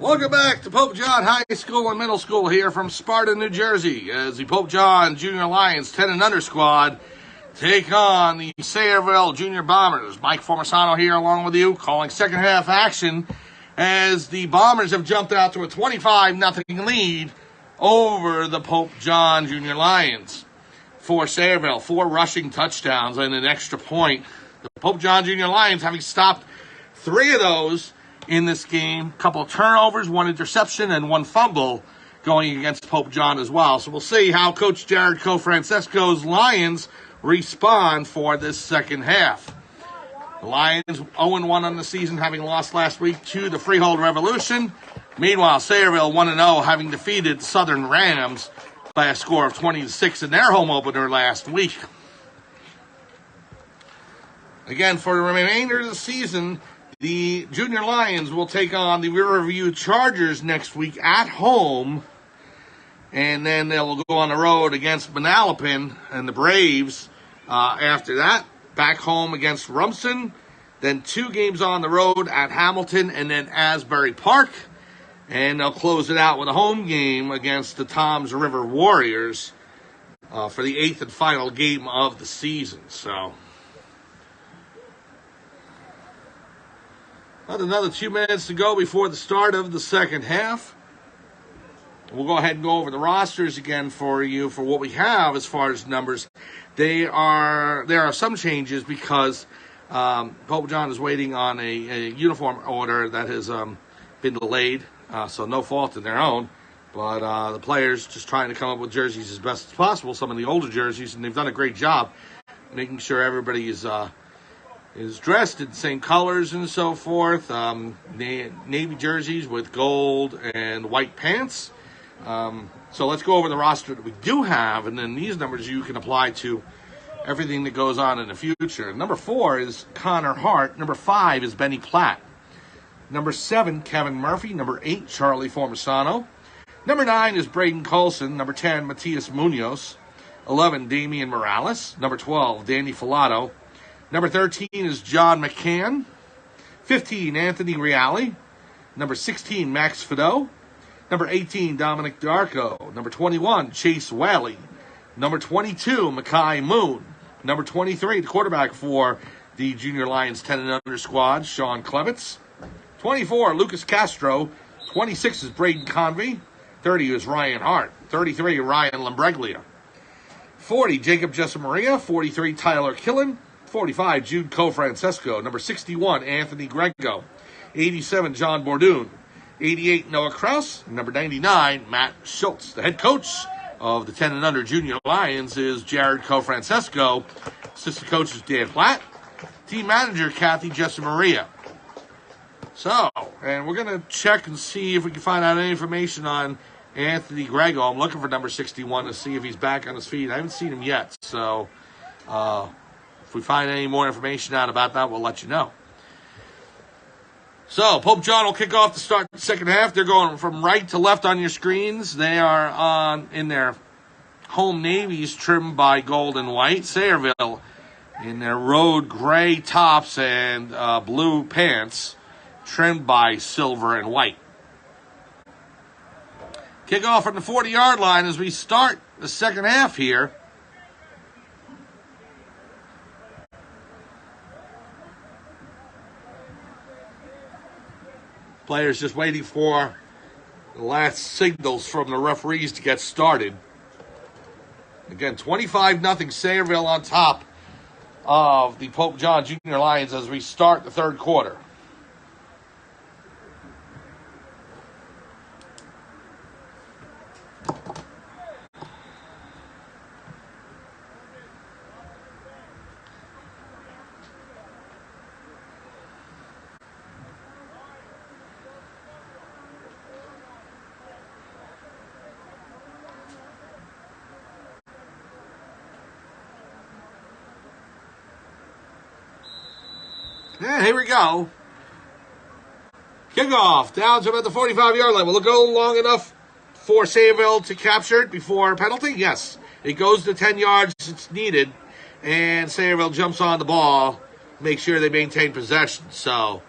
Welcome back to Pope John High School and Middle School here from Sparta, New Jersey, as the Pope John Junior Lions 10 and under squad take on the Sayreville Junior Bombers. Mike Formasano here along with you, calling second half action as the Bombers have jumped out to a 25-0 lead over the Pope John Junior Lions. For Sayreville, 4 rushing touchdowns and an extra point. The Pope John Junior Lions having stopped 3 of those in this game. A couple of turnovers, 1 interception, and 1 fumble going against Pope John as well. So we'll see how Coach Jared Cofrancesco's Lions respond for this second half. The Lions 0-1 on the season, having lost last week to the Freehold Revolution. Meanwhile, Sayreville 1-0, having defeated the Southern Rams by a score of 20-6 in their home opener last week. Again, for the remainder of the season, the Junior Lions will take on the Riverview Chargers next week at home, and then they'll go on the road against Manalapan and the Braves. After that, back home against Rumson, then 2 games on the road at Hamilton and then Asbury Park, and they'll close it out with a home game against the Toms River Warriors for the 8th and final game of the season. So, another 2 minutes to go before the start of the second half. We'll go ahead and go over the rosters again for you for what we have as far as numbers. There are some changes because Pope John is waiting on a uniform order that has been delayed, so no fault in their own. But the players just trying to come up with jerseys as best as possible, some of the older jerseys, and they've done a great job making sure everybody is dressed in the same colors and so forth. Navy jerseys with gold and white pants. So let's go over the roster that we do have, and then these numbers you can apply to everything that goes on in the future. Number 4 is Connor Hart. Number 5 is Benny Platt. Number 7, Kevin Murphy. Number 8, Charlie Formasano. Number 9 is Braden Colson. Number 10, Matias Munoz. 11, Damian Morales. Number 12, Danny Filato. Number 13 is John McCann. 15, Anthony Reale. Number 16, Max Fido. Number 18, Dominic Darko. Number 21, Chase Whaley. Number 22, Mackay Moon. Number 23, the quarterback for the Junior Lions 10 and under squad, Sean Clements. 24, Lucas Castro. 26 is Braden Convey. 30 is Ryan Hart. 33, Ryan Lambreglia. 40, Jacob Jessamaria. 43, Tyler Killen. 45, Jude Cofrancesco. Number 61, Anthony Grego. 87, John Bordoon. 88, Noah Kraus. Number 99, Matt Schultz. The head coach of the 10 and under Junior Lions is Jared Cofrancesco. Assistant coach is Dan Platt. Team manager, Kathy Jessamaria. So, and we're going to check and see if we can find out any information on Anthony Grego. I'm looking for number 61 to see if he's back on his feet. I haven't seen him yet, so if we find any more information out about that, we'll let you know. So, Pope John will kick off to start the second half. They're going from right to left on your screens. They are in their home navies trimmed by gold and white. Sayreville in their road gray tops and blue pants trimmed by silver and white. Kickoff from the 40-yard line as we start the second half here. Players just waiting for the last signals from the referees to get started. Again, 25-0 Sayreville on top of the Pope John Junior Lions as we start the third quarter. Yeah, here we go. Kickoff down to about the 45-yard line. Will it go long enough for Sayreville to capture it before a penalty? Yes. It goes to 10 yards. It's needed. And Sayreville jumps on the ball, make sure they maintain possession. So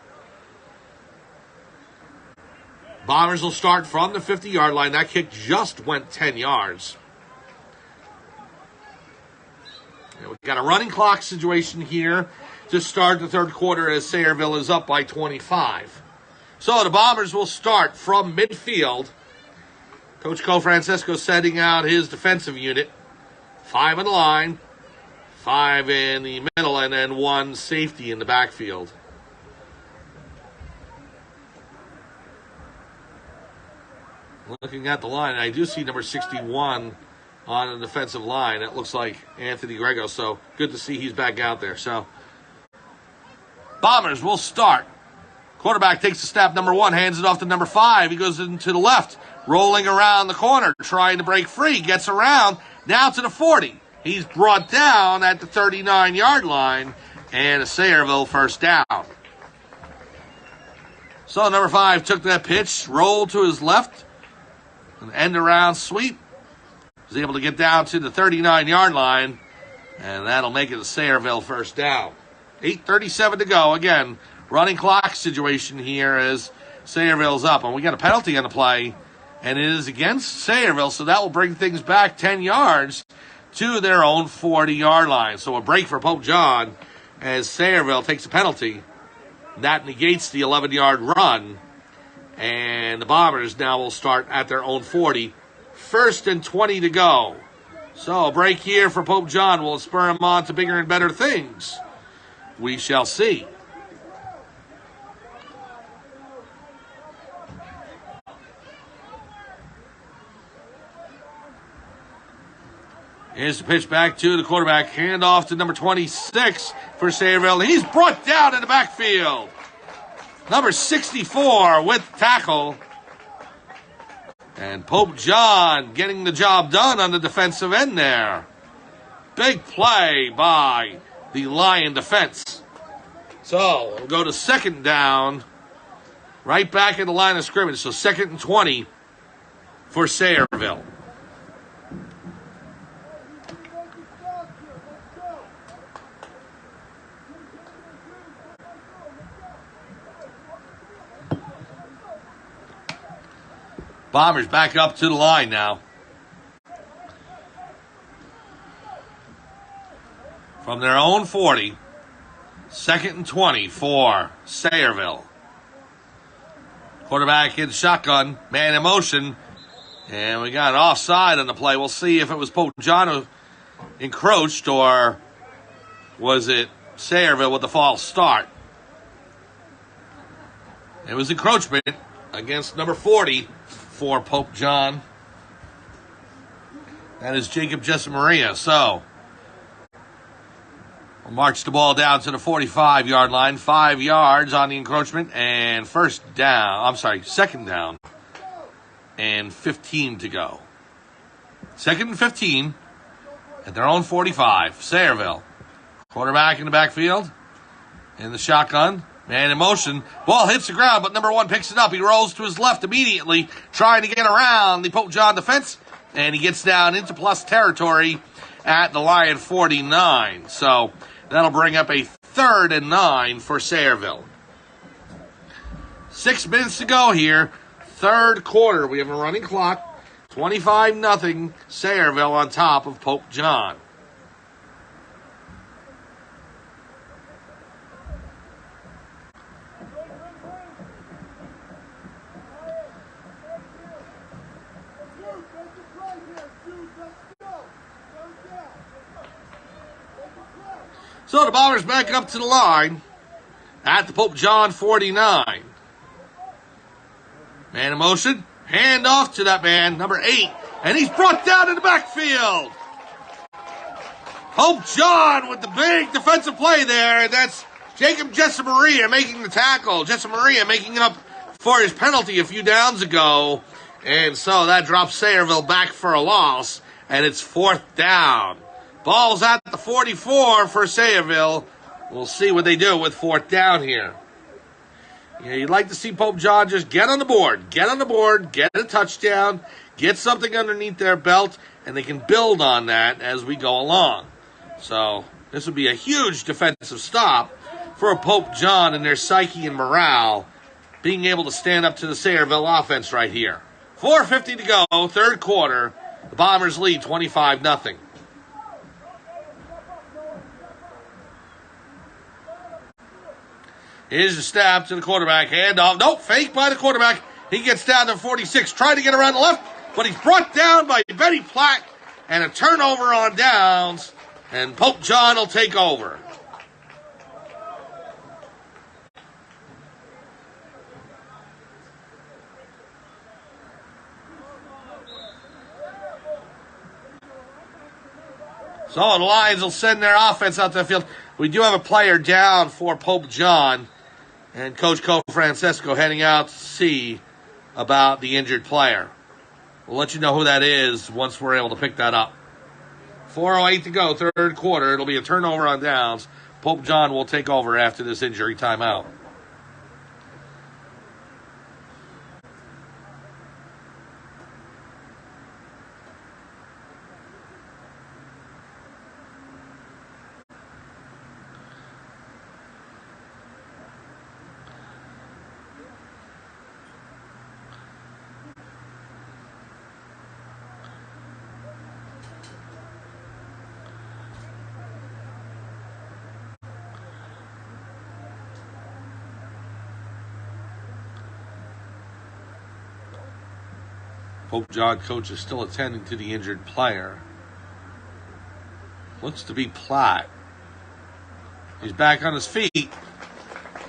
Bombers will start from the 50-yard line. That kick just went 10 yards. We've got a running clock situation here to start the third quarter as Sayreville is up by 25. So the Bombers will start from midfield. Coach Cofrancesco setting out his defensive unit. 5 on the line, 5 in the middle, and then 1 safety in the backfield. Looking at the line, I do see number 61 on the defensive line. It looks like Anthony Grego, so good to see he's back out there. So Bombers will start. Quarterback takes a snap, number 1, hands it off to number 5. He goes into the left, rolling around the corner, trying to break free, gets around, now to the 40. He's brought down at the 39-yard line, and a Sayreville first down. So number 5 took that pitch, rolled to his left, an end-around sweep. Was able to get down to the 39-yard line, and that'll make it a Sayreville first down. 8:37 to go. Again, running clock situation here as Sayreville's up. And we got a penalty on the play, and it is against Sayreville, so that will bring things back 10 yards to their own 40-yard line. So a break for Pope John as Sayreville takes a penalty. That negates the 11-yard run, and the Bombers now will start at their own 40. 1st and 20 to go. So a break here for Pope John. Will it spur him on to bigger and better things? We shall see. Here's the pitch back to the quarterback. Handoff to number 26 for Sayreville. He's brought down in the backfield. Number 64 with tackle. And Pope John getting the job done on the defensive end there. Big play by the Lion defense. So we'll go to second down. Right back in the line of scrimmage. So 2nd and 20 for Sayreville. Bombers back up to the line now. From their own 40. 2nd and 20 for Sayreville. Quarterback in shotgun. Man in motion. And we got an offside on the play. We'll see if it was Pope John who encroached or was it Sayreville with the false start. It was encroachment against number 40 for Pope John. That is Jacob Jessamaria. So we'll march the ball down to the 45-yard line. 5 yards on the encroachment and second down and 15 to go. 2nd and 15 at their own 45. Sayreville. Quarterback in the backfield. In the shotgun. Man in motion. Ball hits the ground, but number 1 picks it up. He rolls to his left immediately, trying to get around the Pope John defense, and he gets down into plus territory at the Lion 49. So that'll bring up a 3rd and 9 for Sayreville. 6 minutes to go here. Third quarter. We have a running clock. 25-0. Sayreville on top of Pope John. So the Bombers back up to the line at the Pope John 49. Man in motion. Hand off to that man, number 8. And he's brought down in the backfield. Pope John with the big defensive play there. And that's Jacob Jessamaria making the tackle. Jessamaria making up for his penalty a few downs ago. And so that drops Sayreville back for a loss. And it's 4th down. Ball's at the 44 for Sayreville. We'll see what they do with 4th down here. Yeah, you'd like to see Pope John just get on the board, get a touchdown, get something underneath their belt, and they can build on that as we go along. So this would be a huge defensive stop for Pope John and their psyche and morale being able to stand up to the Sayreville offense right here. 4:50 to go, third quarter. The Bombers lead 25-0. Here's the snap to the quarterback. Handoff. Nope, fake by the quarterback. He gets down to 46, trying to get around the left, but he's brought down by Benny Platt, and a turnover on downs, and Pope John will take over. So the Lions will send their offense out to the field. We do have a player down for Pope John, and Coach Francesco heading out to see about the injured player. We'll let you know who that is once we're able to pick that up. 4:08 to go, third quarter. It'll be a turnover on downs. Pope John will take over after this injury timeout. Pope John coach is still attending to the injured player. Looks to be Platt. He's back on his feet,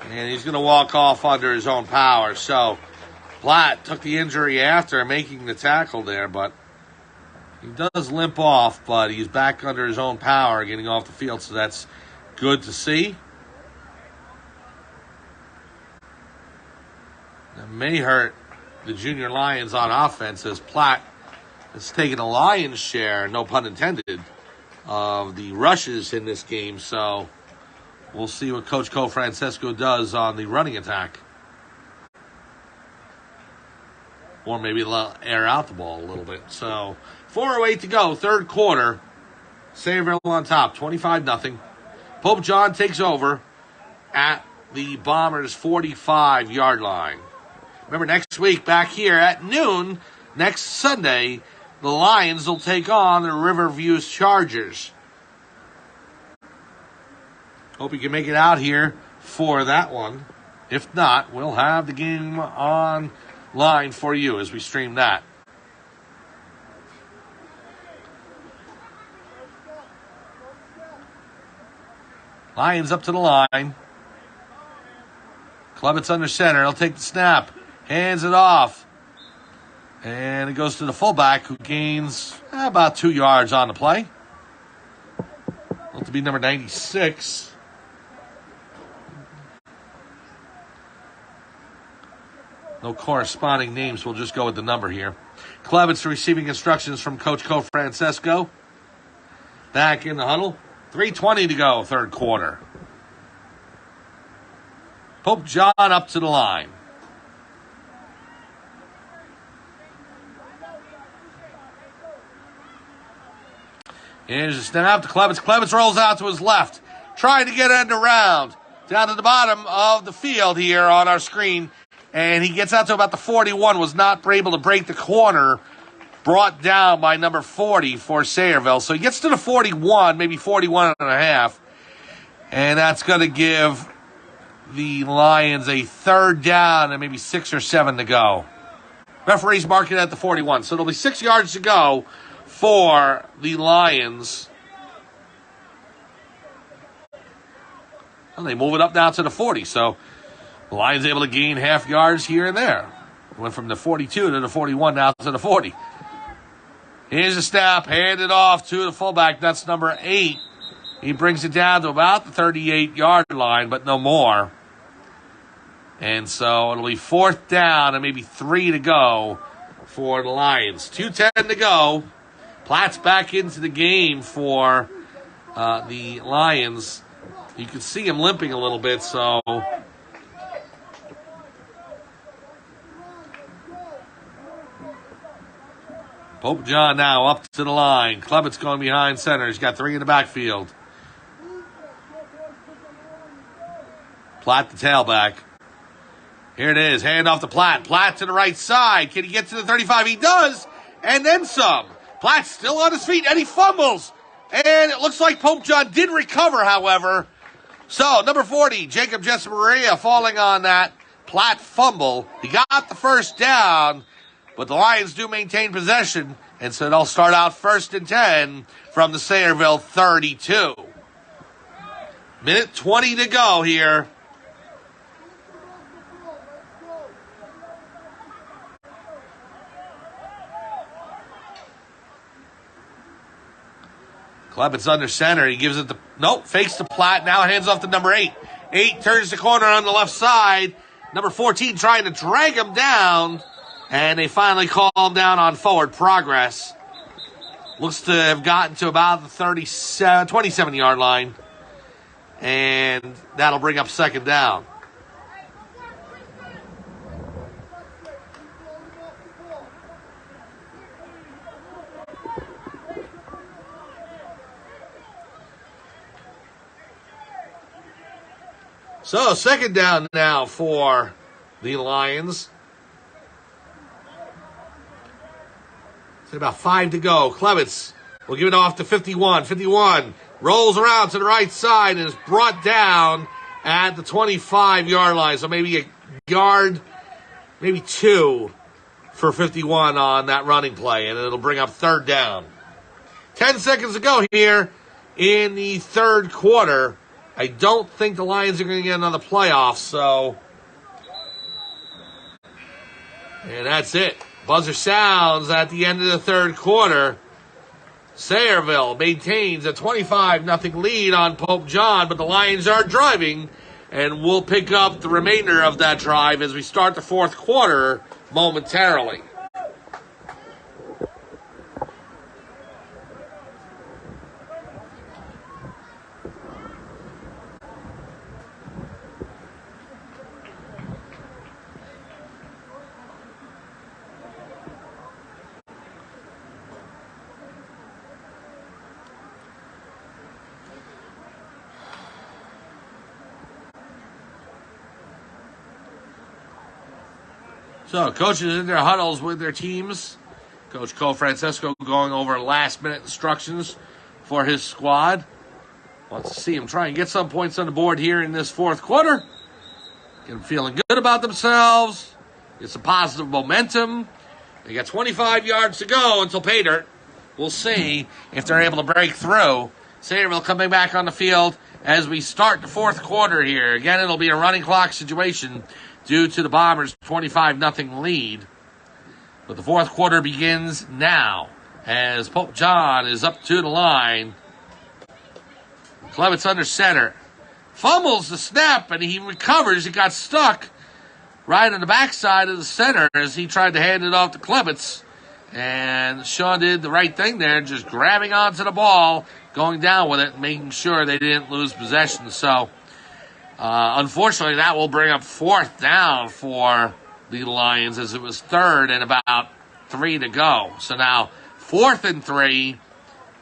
and he's going to walk off under his own power. So Platt took the injury after making the tackle there, but he does limp off, but he's back under his own power getting off the field, so that's good to see. That may hurt the junior Lions on offense, as Platt has taken a lion's share, no pun intended, of the rushes in this game. So we'll see what Coach Francesco does on the running attack. Or maybe they'll air out the ball a little bit. So 4:08 to go, third quarter. Sayreville on top, 25-0. Pope John takes over at the Bombers' 45-yard line. Remember, next week, back here at noon, next Sunday, the Lions will take on the Riverview Chargers. Hope you can make it out here for that one. If not, we'll have the game online for you as we stream that. Lions up to the line. Klemitz under center. He'll take the snap. Hands it off. And it goes to the fullback, who gains about 2 yards on the play. Looks to be number 96. No corresponding names. We'll just go with the number here. Klemitz receiving instructions from Coach Francesco. Back in the huddle. 3:20 to go, third quarter. Pope John up to the line. Here's a snap to Klemitz. Klemitz rolls out to his left, trying to get end around. Down to the bottom of the field here on our screen. And he gets out to about the 41, was not able to break the corner. Brought down by number 40 for Sayreville. So he gets to the 41, maybe 41 and a half. And that's going to give the Lions a third down and maybe 6 or 7 to go. Referees mark it at the 41. So it'll be 6 yards to go for the Lions. Well, they move it up now to the 40. So the Lions able to gain half yards here and there. Went from the 42 to the 41, now to the 40. Here's a snap, handed off to the fullback. That's number 8. He brings it down to about the 38-yard line, but no more. And so it'll be fourth down and maybe 3 to go for the Lions. 2:10 to go. Platt's back into the game for the Lions. You can see him limping a little bit, so Pope John now up to the line. Klemitz going behind center. He's got 3 in the backfield. Platt the tailback. Here it is, hand off to Platt. Platt to the right side. Can he get to the 35? He does, and then some. Platt's still on his feet, and he fumbles. And it looks like Pope John did recover, however. So, number 40, Jacob Jessamaria falling on that Platt fumble. He got the first down, but the Lions do maintain possession, and so they'll start out 1st and 10 from the Sayreville 32. Minute 20 to go here. Clements under center. He gives it the... Nope, fakes to Platt. Now hands off to number 8. 8 turns the corner on the left side. Number 14 trying to drag him down. And they finally call him down on forward progress. Looks to have gotten to about the 27-yard line. And that'll bring up 2nd down. So, 2nd down now for the Lions. It's about 5 to go. Clements will give it off to 51. 51 rolls around to the right side and is brought down at the 25-yard line. So maybe a yard, maybe 2 for 51 on that running play. And it'll bring up 3rd down. 10 seconds to go here in the 3rd quarter. I don't think the Lions are going to get another playoff, so... And that's it. Buzzer sounds at the end of the 3rd quarter. Sayreville maintains a 25-0 lead on Pope John, but the Lions are driving, and we'll pick up the remainder of that drive as we start the 4th quarter momentarily. So, coaches in their huddles with their teams. Coach Cole Francesco going over last-minute instructions for his squad. Wants to see him try and get some points on the board here in this 4th quarter. Get them feeling good about themselves. Get some positive momentum. They got 25 yards to go until pay dirt. We'll see if they're able to break through. Sayreville coming back on the field as we start the 4th quarter here. Again, it'll be a running clock situation due to the Bombers' 25-0 lead. But the 4th quarter begins now as Pope John is up to the line. Clements under center. Fumbles the snap, and he recovers. He got stuck right on the backside of the center as he tried to hand it off to Clements. And Sean did the right thing there, just grabbing onto the ball, going down with it, making sure they didn't lose possession. So, unfortunately, that will bring up 4th down for the Lions as it was 3rd and about 3 to go. So now 4th and 3.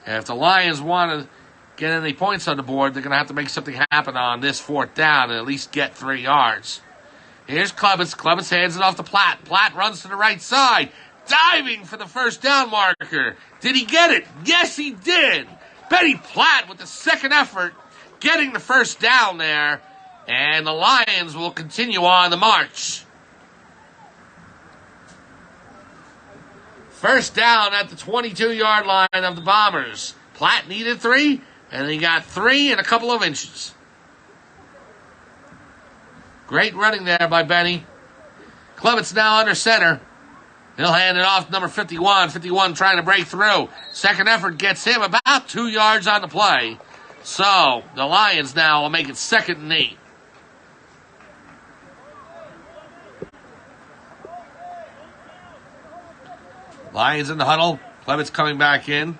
If the Lions want to get any points on the board, they're going to have to make something happen on this 4th down and at least get 3 yards. Here's Clements. Clements hands it off to Platt. Platt runs to the right side, diving for the 1st down marker. Did he get it? Yes, he did. Benny Platt with the 2nd effort, getting the 1st down there. And the Lions will continue on the march. 1st down at the 22-yard line of the Bombers. Platt needed 3, and he got 3 and a couple of inches. Great running there by Benny. Clements now under center. He'll hand it off to number 51. 51 trying to break through. 2nd effort gets him about 2 yards on the play. So the Lions now will make it 2nd and 8. Lions in the huddle. Clements coming back in.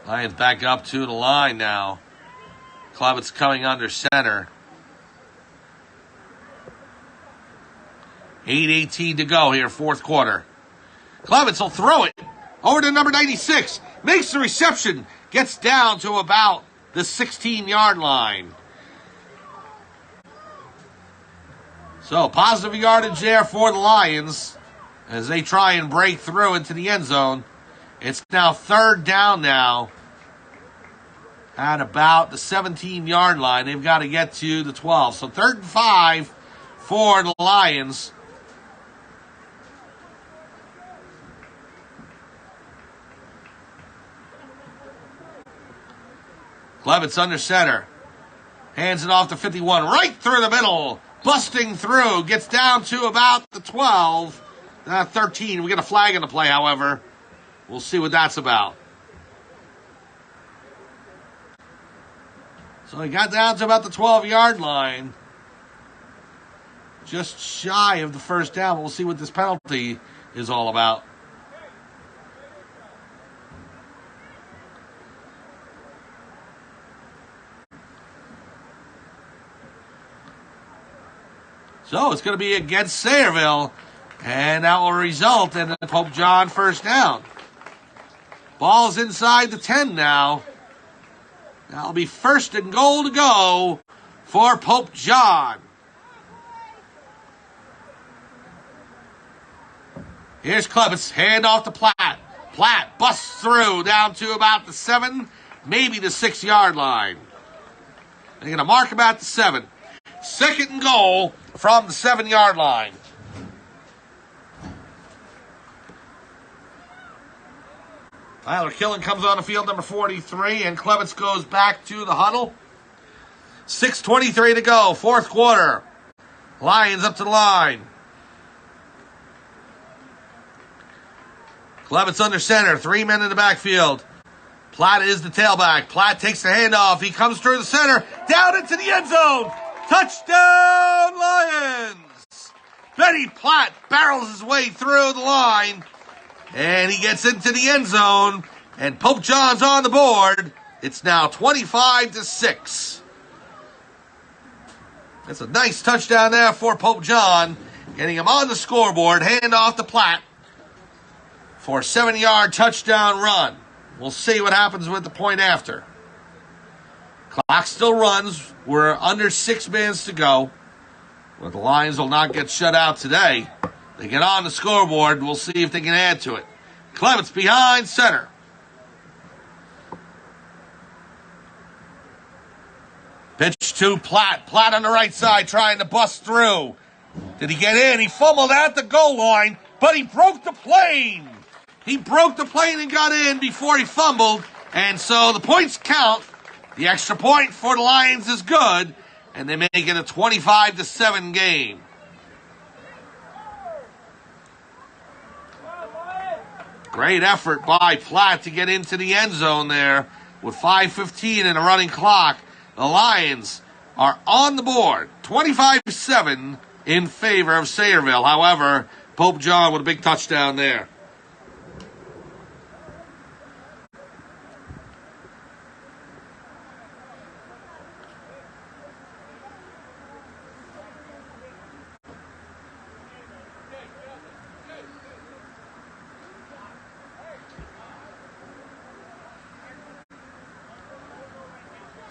Lions back up to the line now. Clements coming under center. 8:18 to go here, 4th quarter. Clements will throw it over to number 96. Makes the reception. Gets down to about the 16-yard line. So positive yardage there for the Lions as they try and break through into the end zone. It's now third down now at about the 17-yard line. They've got to get to the 12. So 3rd and 5 for the Lions. Clevitz under center. Hands it off to 51. Right through the middle. Busting through. Gets down to about the 12. 13. We get a flag in the play, however. We'll see what that's about. So he got down to about the 12-yard line. Just shy of the first down. We'll see what this penalty is all about. So it's going to be against Sayreville, and that will result in a Pope John first down. Ball's inside the 10 now. That'll be 1st and goal to go for Pope John. Here's Clevitz, hand off to Platt. Platt busts through down to about the 7, maybe the 6-yard line. They're going to mark him at the 7. 2nd and goal from the 7-yard line. Tyler Killen comes on the field, number 43, and Clevitz goes back to the huddle. 6:23 to go, 4th quarter. Lions up to the line. Clevitz under center, 3 men in the backfield. Platt is the tailback. Platt takes the handoff. He comes through the center, down into the end zone. Touchdown, Lions! Benny Platt barrels his way through the line, and he gets into the end zone, and Pope John's on the board. It's now 25-6. That's a nice touchdown there for Pope John, getting him on the scoreboard. Hand off to Platt for a 7-yard touchdown run. We'll see what happens with the point after. Clock still runs. We're under 6 minutes to go. But the Lions will not get shut out today. They get on the scoreboard. We'll see if they can add to it. Clevitz behind center. Pitch to Platt. Platt on the right side trying to bust through. Did he get in? He fumbled at the goal line, but he broke the plane. He broke the plane and got in before he fumbled. And so the points count. The extra point for the Lions is good, and they make it a 25-7 game. Great effort by Platt to get into the end zone there with 5:15 and a running clock. The Lions are on the board, 25-7 in favor of Sayreville. However, Pope John with a big touchdown there.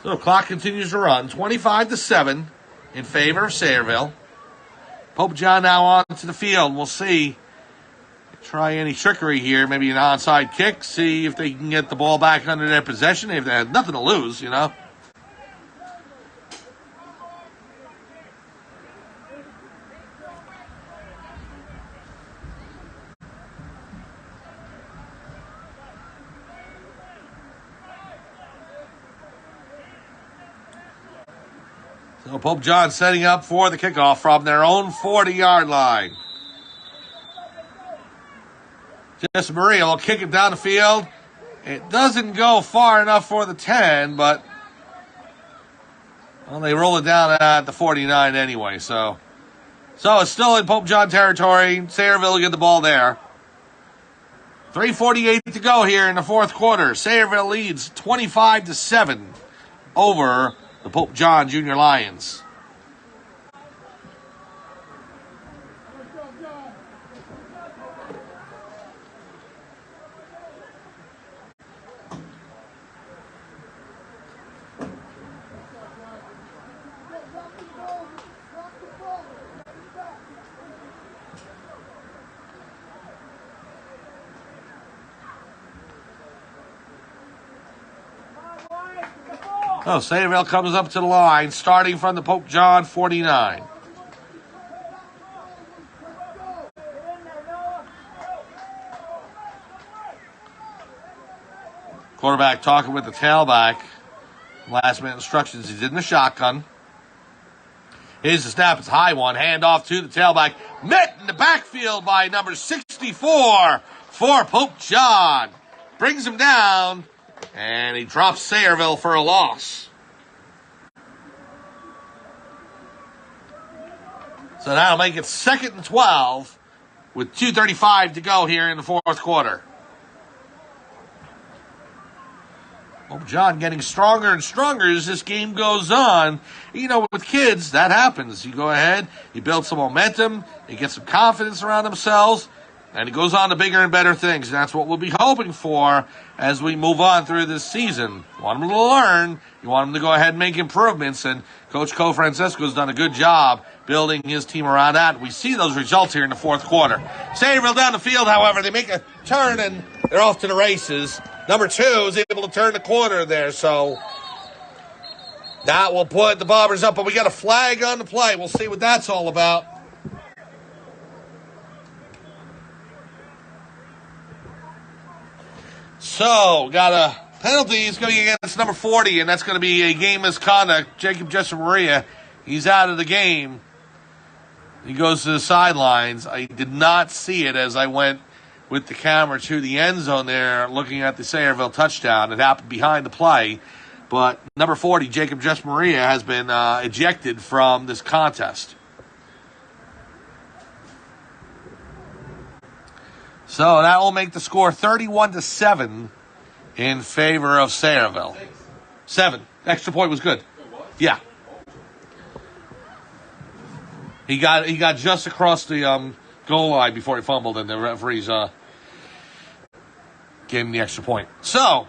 So the clock continues to run, 25-7 in favor of Sayreville. Pope John now on to the field. We'll see. Try any trickery here, maybe an onside kick, see if they can get the ball back under their possession. If they have nothing to lose, you know. So Pope John setting up for the kickoff from their own 40-yard line. Jess Maria will kick it down the field. It doesn't go far enough for the 10, but well, they roll it down at the 49 anyway. So it's still in Pope John territory. Sayreville will get the ball there. 3:48 to go here in the 4th quarter. Sayreville leads 25-7 over the Pope John Junior Lions. Oh, Sayreville comes up to the line, starting from the Pope John 49. Quarterback talking with the tailback. Last minute instructions. He's in the shotgun. Here's the snap. It's a high one. Hand off to the tailback. Met in the backfield by number 64 for Pope John. Brings him down, and he drops Sayreville for a loss. So that'll make it 2nd and 12 with 2:35 to go here in the fourth quarter. Pope John getting stronger and stronger as this game goes on. You know, with kids, that happens. You go ahead, you build some momentum, you get some confidence around themselves, and it goes on to bigger and better things. And that's what we'll be hoping for as we move on through this season. You want them to learn. You want them to go ahead and make improvements. And Coach Co Francesco's done a good job building his team around that. We see those results here in the fourth quarter. Sayreville down the field, however, they make a turn and they're off to the races. Number 2 is able to turn the corner there, so that will put the Bombers up. But we got a flag on the play. We'll see what that's all about. So, got a penalty. He's going against number 40, and that's going to be a game misconduct. Jacob Maria, he's out of the game. He goes to the sidelines. I did not see it as I went with the camera to the end zone there, looking at the Sayreville touchdown. It happened behind the play. But number 40, Jacob Maria, has been ejected from this contest. So that will make the score 31-7 in favor of Sayreville. 7. Extra point was good. Yeah. He got just across the goal line before he fumbled, and the referees gave him the extra point. So,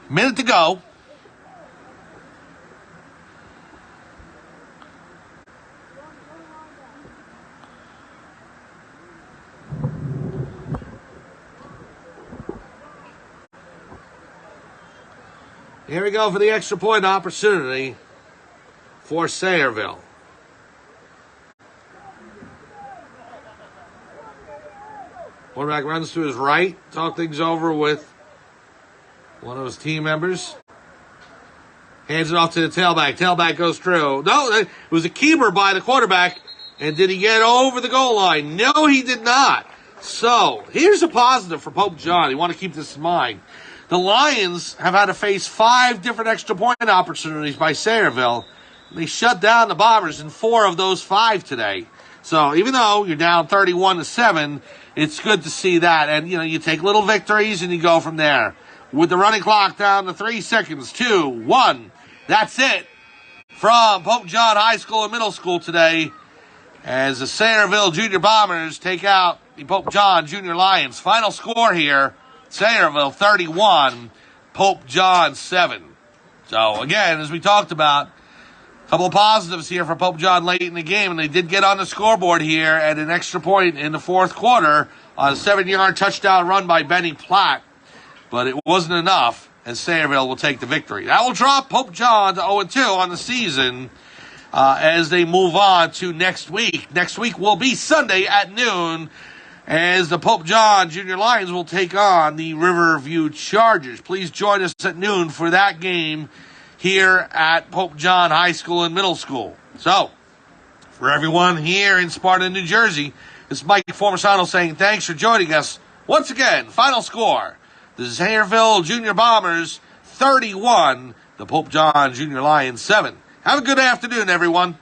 minute to go. Here we go for the extra point opportunity for Sayreville. Quarterback runs to his right, talk things over with one of his team members. Hands it off to the tailback. Tailback goes through. No, it was a keeper by the quarterback. And did he get over the goal line? No, he did not. So, here's a positive for Pope John. You want to keep this in mind. The Lions have had to face 5 different extra point opportunities by Sayreville. They shut down the Bombers in 4 of those 5 today. So even though you're down 31-7, it's good to see that. And, you know, you take little victories and you go from there. With the running clock down to 3 seconds, 2, 1. That's it from Pope John High School and Middle School today as the Sayreville Junior Bombers take out the Pope John Junior Lions. Final score here, Sayreville 31, Pope John 7. So, again, as we talked about, a couple of positives here for Pope John late in the game, and they did get on the scoreboard here at an extra point in the fourth quarter on a 7-yard touchdown run by Benny Platt. But it wasn't enough, and Sayreville will take the victory. That will drop Pope John to 0-2 on the season as they move on to next week. Next week will be Sunday at noon as the Pope John Junior Lions will take on the Riverview Chargers. Please join us at noon for that game here at Pope John High School and Middle School. So, for everyone here in Sparta, New Jersey, this is Mike Formisano saying thanks for joining us. Once again, final score, the Sayreville Junior Bombers 31, the Pope John Junior Lions 7. Have a good afternoon, everyone.